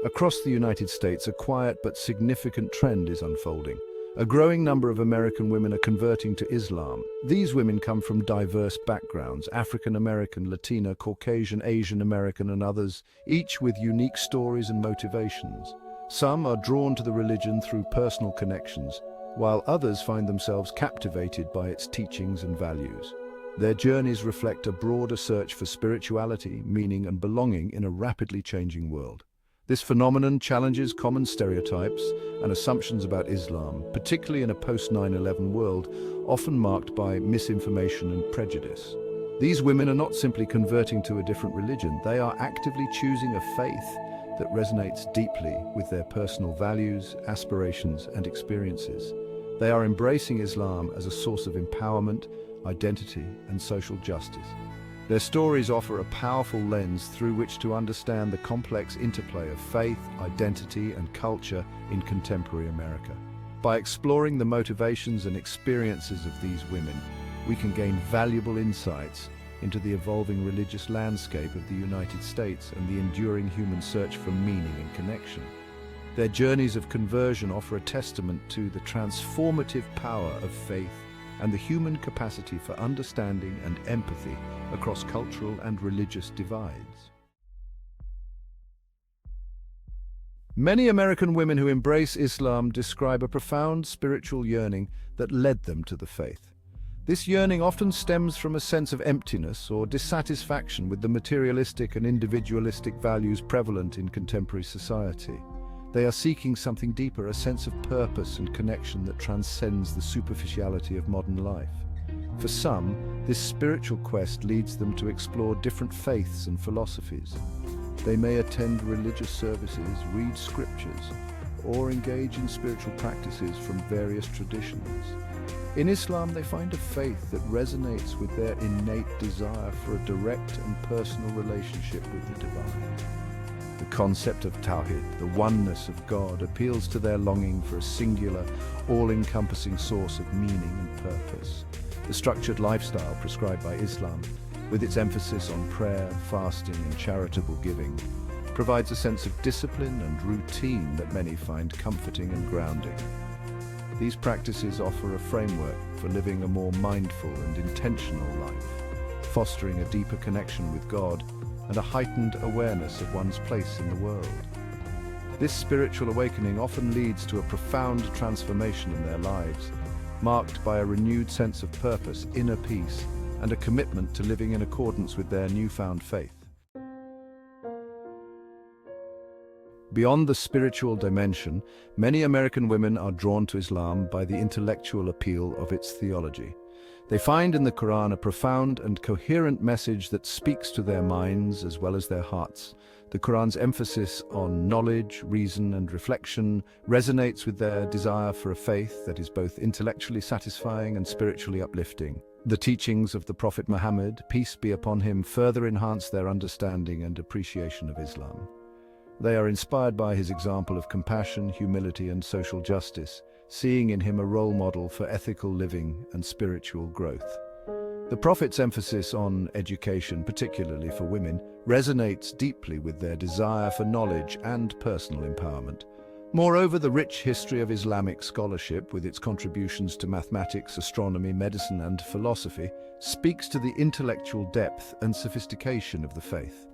Across the United States, a quiet but significant trend is unfolding. A growing number of American women are converting to Islam. These women come from diverse backgrounds: African American, Latina, Caucasian, Asian American, and others, each with unique stories and motivations. Some are drawn to the religion through personal connections, while others find themselves captivated by its teachings and values. Their journeys reflect a broader search for spirituality, meaning, and belonging in a rapidly changing world. This phenomenon challenges common stereotypes and assumptions about Islam, particularly in a post-9/11 world, often marked by misinformation and prejudice. These women are not simply converting to a different religion, they are actively choosing a faith that resonates deeply with their personal values, aspirations, and experiences. They are embracing Islam as a source of empowerment, identity, and social justice. Their stories offer a powerful lens through which to understand the complex interplay of faith, identity, and culture in contemporary America. By exploring the motivations and experiences of these women, we can gain valuable insights into the evolving religious landscape of the United States and the enduring human search for meaning and connection. Their journeys of conversion offer a testament to the transformative power of faith and the human capacity for understanding and empathy across cultural and religious divides. Many American women who embrace Islam describe a profound spiritual yearning that led them to the faith. This yearning often stems from a sense of emptiness or dissatisfaction with the materialistic and individualistic values prevalent in contemporary society. They are seeking something deeper, a sense of purpose and connection that transcends the superficiality of modern life. For some, this spiritual quest leads them to explore different faiths and philosophies. They may attend religious services, read scriptures, or engage in spiritual practices from various traditions. In Islam, they find a faith that resonates with their innate desire for a direct and personal relationship with the divine. The concept of Tawhid, the oneness of God, appeals to their longing for a singular, all-encompassing source of meaning and purpose. The structured lifestyle prescribed by Islam, with its emphasis on prayer, fasting, and charitable giving, provides a sense of discipline and routine that many find comforting and grounding. These practices offer a framework for living a more mindful and intentional life, fostering a deeper connection with God and a heightened awareness of one's place in the world. This spiritual awakening often leads to a profound transformation in their lives, marked by a renewed sense of purpose, inner peace, and a commitment to living in accordance with their newfound faith. Beyond the spiritual dimension, many American women are drawn to Islam by the intellectual appeal of its theology. They find in the Quran a profound and coherent message that speaks to their minds as well as their hearts. The Quran's emphasis on knowledge, reason, and reflection resonates with their desire for a faith that is both intellectually satisfying and spiritually uplifting. The teachings of the Prophet Muhammad, peace be upon him, further enhance their understanding and appreciation of Islam. They are inspired by his example of compassion, humility, and social justice, seeing in him a role model for ethical living and spiritual growth. The Prophet's emphasis on education, particularly for women, resonates deeply with their desire for knowledge and personal empowerment. Moreover, the rich history of Islamic scholarship, with its contributions to mathematics, astronomy, medicine, and philosophy, speaks to the intellectual depth and sophistication of the faith.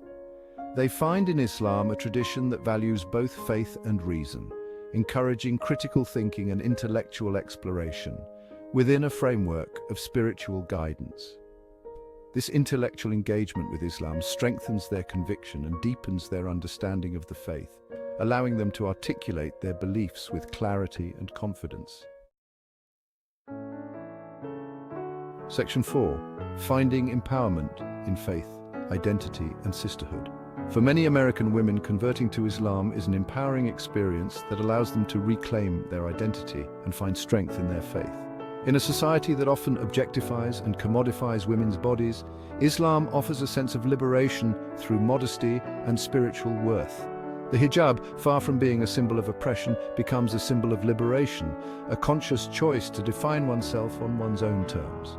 They find in Islam a tradition that values both faith and reason, encouraging critical thinking and intellectual exploration within a framework of spiritual guidance. This intellectual engagement with Islam strengthens their conviction and deepens their understanding of the faith, allowing them to articulate their beliefs with clarity and confidence. Section 4. Finding empowerment in faith, identity, and sisterhood. For many American women, converting to Islam is an empowering experience that allows them to reclaim their identity and find strength in their faith. In a society that often objectifies and commodifies women's bodies, Islam offers a sense of liberation through modesty and spiritual worth. The hijab, far from being a symbol of oppression, becomes a symbol of liberation, a conscious choice to define oneself on one's own terms.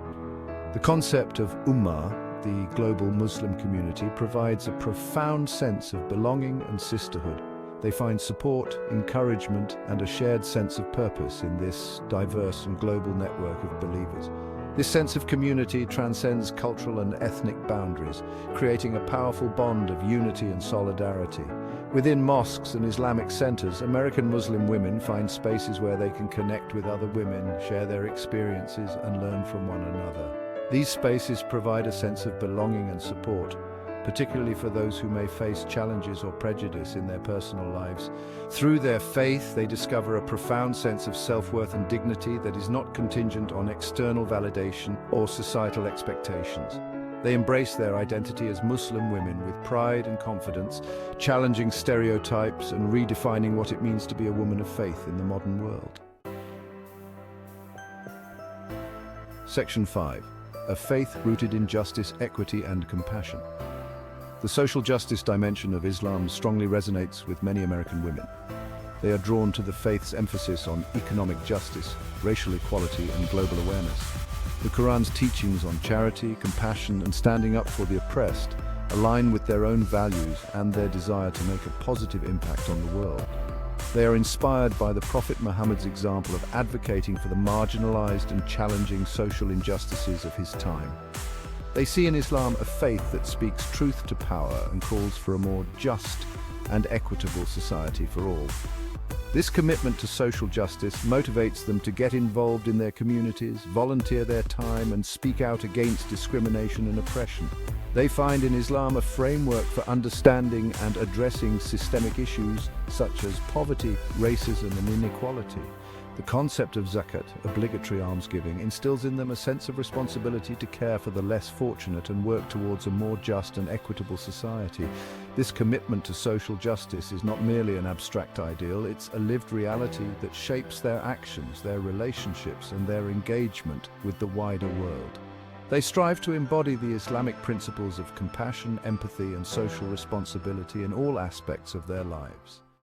The concept of Ummah, the global Muslim community, provides a profound sense of belonging and sisterhood, They find support, encouragement, and a shared sense of purpose in this diverse and global network of believers. This sense of community transcends cultural and ethnic boundaries, creating a powerful bond of unity and solidarity. Within mosques and Islamic centers, American Muslim women find spaces where they can connect with other women, share their experiences, and learn from one another. These spaces provide a sense of belonging and support, particularly for those who may face challenges or prejudice in their personal lives. Through their faith, they discover a profound sense of self-worth and dignity that is not contingent on external validation or societal expectations. They embrace their identity as Muslim women with pride and confidence, challenging stereotypes and redefining what it means to be a woman of faith in the modern world. Section 5. A faith rooted in justice, equity, and compassion. The social justice dimension of Islam strongly resonates with many American women. They are drawn to the faith's emphasis on economic justice, racial equality, and global awareness. The Quran's teachings on charity, compassion, and standing up for the oppressed align with their own values and their desire to make a positive impact on the world. They are inspired by the Prophet Muhammad's example of advocating for the marginalized and challenging social injustices of his time. They see in Islam a faith that speaks truth to power and calls for a more just and equitable society for all. This commitment to social justice motivates them to get involved in their communities, volunteer their time, and speak out against discrimination and oppression. They find in Islam a framework for understanding and addressing systemic issues such as poverty, racism, and inequality. The concept of zakat, obligatory almsgiving, instills in them a sense of responsibility to care for the less fortunate and work towards a more just and equitable society. This commitment to social justice is not merely an abstract ideal, it's a lived reality that shapes their actions, their relationships, and their engagement with the wider world. They strive to embody the Islamic principles of compassion, empathy, and social responsibility in all aspects of their lives.